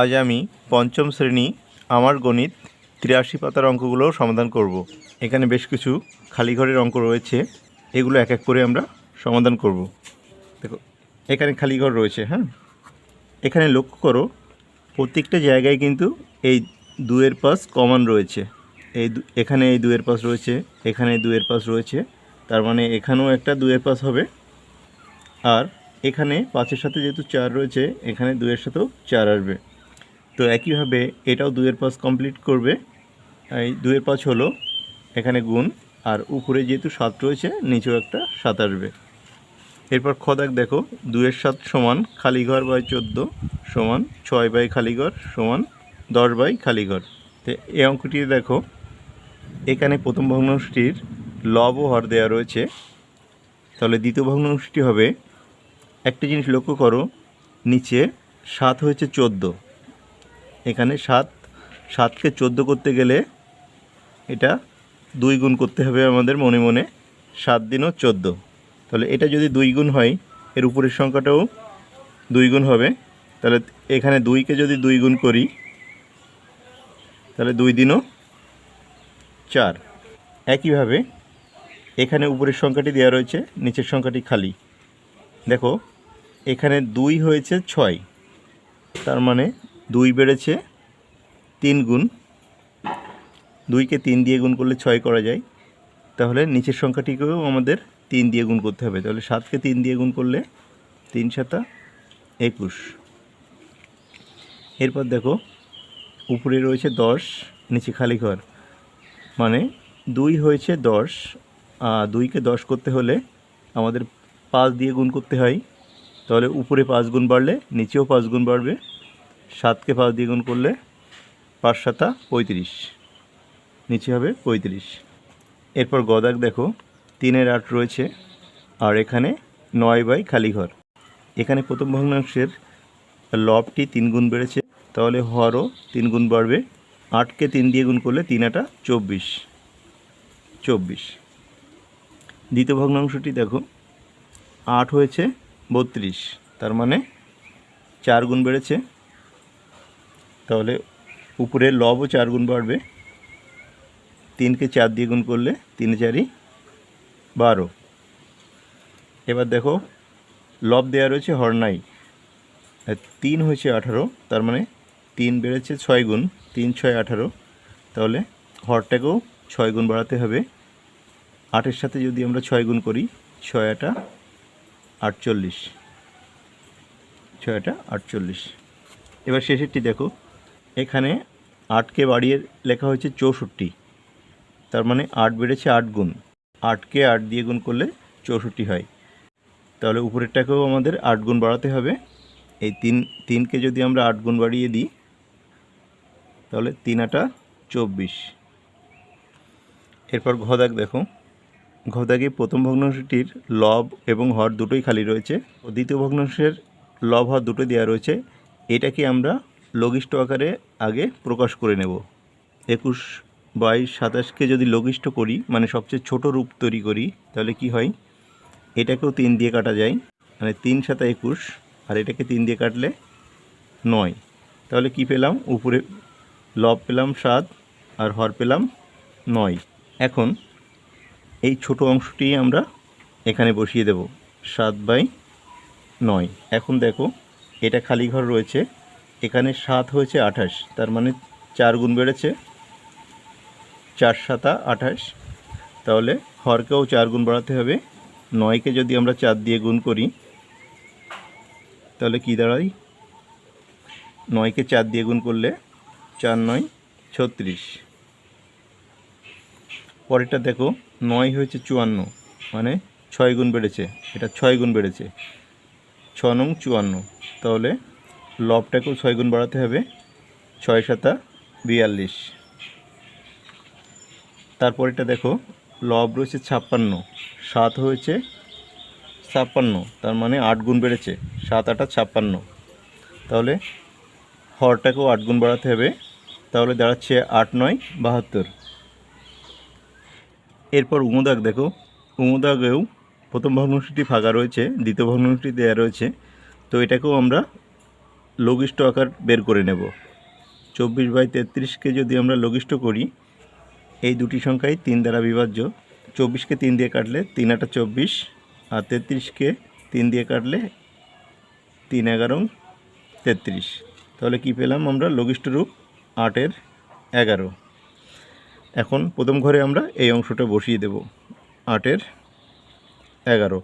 আজ আমি পঞ্চম শ্রেণী আমার গণিত 83 পাতার অঙ্কগুলো সমাধান করব। এখানে বেশ কিছু খালি ঘরের অঙ্ক রয়েছে, এগুলো এক এক করে আমরা সমাধান করব। দেখো এখানে খালি ঘর রয়েছে। এখানে লক্ষ্য করো প্রত্যেকটা জায়গায় কিন্তু এই দুয়ের পাশ কমন রয়েছে। এখানে এই দুয়ের পাশ রয়েছে, এখানে দুয়ের পাশ রয়েছে, তার মানে এখানেও একটা দুয়ের পাশ হবে। আর এখানে 5-এর সাথে যেহেতু 4 রয়েছে, এখানে 2-এর সাথেও 4 আসবে। তো একইভাবে এটাও 2-এর পাশ কমপ্লিট করবে। এই 2-এর পাশ হলো এখানে গুণ, আর উপরে যেহেতু 7 রয়েছে নিচেও একটা 7 আসবে। এরপর দাগ দেখো 2-এর 7 সমান খালি ঘর বাই 14 সমান 6 বাই খালি ঘর সমান 10 বাই খালি ঘর। তো এই অঙ্কটি দেখো এখানে প্রথম ভগ্নাংশটির লব ও হর দেওয়া রয়েছে, তাহলে দ্বিতীয় ভগ্নাংশটি হবে, একটা জিনিস লক্ষ্য করো নিচে 7 হয়েছে 14, এখানে 7কে 14 করতে গেলে এটা 2 গুণ করতে হবে আমাদের মনে মনে, 7 দিনও 14। তাহলে এটা যদি 2 গুণ হয় এর উপরের সংখ্যাটাও 2 গুণ হবে। তাহলে এখানে 2কে যদি 2 গুণ করি তাহলে 2 দিনও 4। একইভাবে এখানে উপরের সংখ্যাটি দেওয়া রয়েছে, নিচের সংখ্যাটি খালি। দেখো এখানে 2 হয়েছে 6, তার মানে 2 বেড়েছে 3 গুণ। 2কে 3 দিয়ে গুণ করলে 6 করা যায়, তাহলে নিচের সংখ্যাটিকেও আমাদের 3 দিয়ে গুণ করতে হবে। তাহলে 7কে 3 দিয়ে গুণ করলে 3 7 21। এরপর দেখো উপরে রয়েছে 10, নিচে খালি ঘর, মানে 2 হয়েছে 10, 2কে 10 করতে হলে আমাদের 5 দিয়ে গুণ করতে হয়। তাহলে উপরে 5 গুণ বাড়লে নিচেও 5 গুণ বাড়বে। 7কে 5 দিয়ে গুণ করলে 5 7 35, নিচে হবে 35। এরপর দাগ দেখো 3-এর 8 রয়েছে, আর এখানে 9 বাই খালি ঘর। এখানে প্রথম ভগ্নাংশের লবটি 3 গুণ বেড়েছে, তাহলে হরও 3 গুণ বাড়বে। 8কে 3 দিয়ে গুণ করলে 3 8 24। দ্বিতীয় ভগ্নাংশটি দেখো 8 হয়েছে 32, তার মানে 4 গুণ বেড়েছে, তাহলে উপরে লবও 4 গুণ বাড়বে। 3কে 4 দিয়ে গুণ করলে 3 4 12। এবার দেখো লব দেওয়া রয়েছে, হর নাই। 3 হয়েছে 18, তার মানে 3 বেড়েছে 6 গুণ, 3 6 18, তাহলে হরটাকেও 6 গুণ বাড়াতে হবে। 8-এর সাথে যদি আমরা 6 গুণ করি 6 8 48, 6 8 48। এবার শেষেরটি দেখো এখানে 8কে বাড়িয়ে লেখা হয়েছে 64, তার মানে 8 বেড়েছে 8 গুণ। 8কে 8 দিয়ে গুণ করলে 64 হয়, তাহলে উপরেরটাকেও আমাদের 8 গুণ বাড়াতে হবে। এই 3কে যদি আমরা 8 গুণ বাড়িয়ে দিই তাহলে 3 8 24। এরপর দাগ দেখো দাগে প্রথম ভগ্নাংশটির লব এবং হর দুটোই খালি রয়েছে, ও দ্বিতীয় ভগ্নাংশের লব হর দুটো দেওয়া রয়েছে। এটাকে আমরা লঘিষ্ঠ আকারে আগে প্রকাশ করে নেব। 21 22 27কে যদি লঘিষ্ঠ করি, মানে সবচেয়ে ছোট রূপ তৈরি করি, তাহলে কি হয়, এটাকেও 3 দিয়ে কাটা যায়, মানে 3 7 21, আর এটাকে 3 দিয়ে কাটলে 9। তাহলে কি পেলাম, উপরে লব পেলাম 7 আর হর পেলাম 9। এখন এই ছোট অংশটি আমরা এখানে বসিয়ে দেব, 7 বাই 9। এখন দেখো এটা খালি ঘর রয়েছে, এখানে 7 হয়েছে 28, তার মানে 4 গুণ বেড়েছে, 4 7 28, তাহলে হরকেও 4 গুণ বাড়াতে হবে। 9কে যদি আমরা 4 দিয়ে গুণ করি তাহলে কি দাঁড়ায়, 9কে 4 দিয়ে গুণ করলে 4 9 36। পরেরটা দেখো 9 হয়েছে 54, মানে 6 গুণ বেড়েছে, এটা 6 গুণ বেড়েছে, 6 9 54, তাহলে লবটাকেও 6 গুণ বাড়াতে হবে, 6 7 42। তারপরেরটা দেখো লব রয়েছে 56, 7 হয়েছে 56, তার মানে 8 গুণ বেড়েছে, 7 8 56, তাহলে হরটাকেও 8 গুণ বাড়াতে হবে, তাহলে দাঁড়াচ্ছে 8 9 72। এরপর দাগ দেখো দাগেও প্রথম ভগ্নাংশটি ফাঁকা রয়েছে, দ্বিতীয় ভগ্নাংশটি দেওয়া রয়েছে, তো এটাকেও আমরা লঘিষ্ঠ আকার বের করে নেব। 24/33কে যদি আমরা লঘিষ্ঠ করি, এই দুটি সংখ্যাই 3 দ্বারা বিভাজ্য। 24কে 3 দিয়ে কাটলে 3 8 24, আর 33কে 3 দিয়ে কাটলে 3 11 33। তাহলে কি পেলাম আমরা? লঘিষ্ঠ রূপ 8-এর 11। এখন প্রথম ঘরে আমরা এই অংশটা বসিয়ে দেব, 8-এর 11,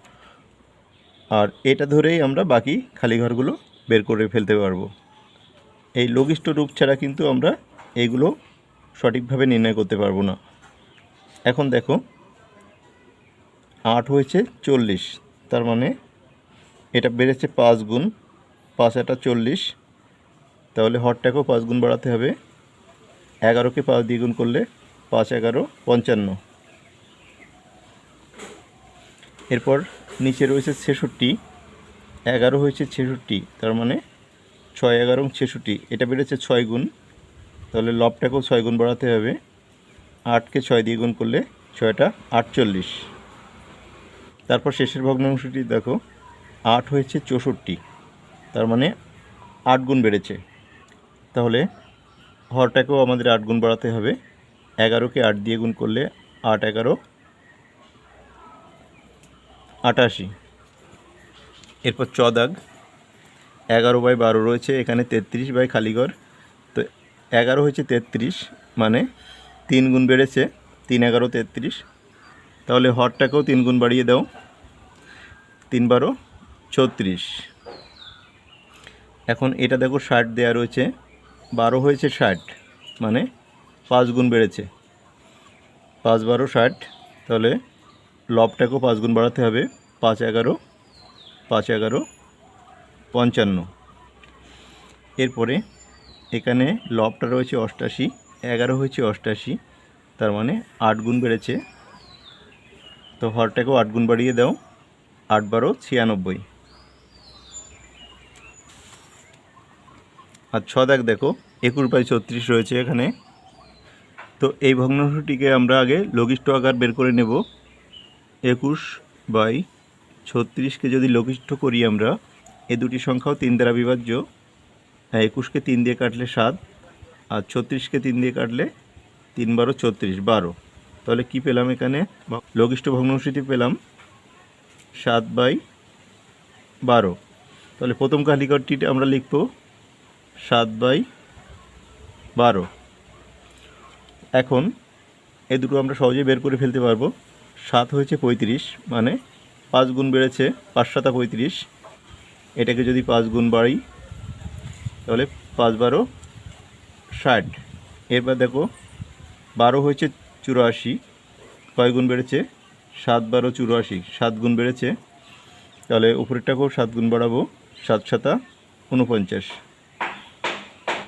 আর এটা ধরেই আমরা বাকি খালি ঘরগুলো বের করে ফেলতে পারবো। এই লঘিষ্ঠ রূপ ছাড়া কিন্তু আমরা এইগুলো সঠিকভাবে নির্ণয় করতে পারবো না। এখন দেখো 8 হয়েছে 40, তার মানে এটা বেড়েছে 5 গুণ, 5 8 40, তাহলে হরটাকেও 5 গুণ বাড়াতে হবে। 11কে 5 দিয়ে গুণ করলে 5 11 55। এরপর নিচে রয়েছে 66, 11 হয়েছে 66, তার মানে 6 11 66, এটা বেড়েছে 6 গুণ, তাহলে লবটাকেও 6 গুণ বাড়াতে হবে। 8কে 6 দিয়ে গুণ করলে 6টা 48। তারপর শেষের ভগ্নাংশটি দেখো, 8 হয়েছে 64, তার মানে 8 গুণ বেড়েছে, তাহলে হরটাকেও আমাদের 8 গুণ বাড়াতে হবে। 11কে 8 দিয়ে গুণ করলে 8 11 88। এরপর দাগ, 11/12 রয়েছে এখানে, 33 খালিঘর, তো 11 হয়েছে 33, মানে 3 গুণ বেড়েছে, 3 11 33, তাহলে হরটাকেও 3 গুণ বাড়িয়ে দাও, 3 12 36। এখন এটা দেখো 60 দেওয়া রয়েছে, 12 হয়েছে 60, মানে 5 গুণ বেড়েছে, 5 12 60, তাহলে লবটাকেও 5 গুণ বাড়াতে হবে, 5 11 55। এরপরে এখানে লবটা রয়েছে 88, 11 হয়েছে 88, তার মানে 8 গুণ বেড়েছে, তো হরটাকেও 8 গুণ বাড়িয়ে দাও, 8 12 96। আর 6 দাগ দেখো, 21/36 রয়েছে এখানে, তো এই ভগ্নাংশটিকে আমরা আগে লঘিষ্ঠ আকার বের করে নেব। 21/36কে যদি লঘিষ্ঠ করি আমরা, এই দুটি সংখ্যাও 3 দ্বারা বিভাজ্য। 21কে 3 দিয়ে কাটলে 7, আর 36কে 3 দিয়ে কাটলে 3 12 36 12। তাহলে কি পেলাম? এখানে লঘিষ্ঠ ভগ্নাংশটি পেলাম 7/12। তাহলে প্রথম খালিঘরটি আমরা লিখব 7/12। এখন এই দুটো আমরা সহজেই বের করে ফেলতে পারবো। 7 হয়েছে 35, মানে 5 গুণ বেড়েছে, 5 7 35, এটাকে যদি 5 গুণ বাড়ি তাহলে 5 12 60। এরপর দেখো 12 হয়েছে 84, কয় গুণ বেড়েছে? 7 12 84, 7 গুণ বেড়েছে, তাহলে উপরেরটাকেও 7 গুণ বাড়াবো, 7 7 49।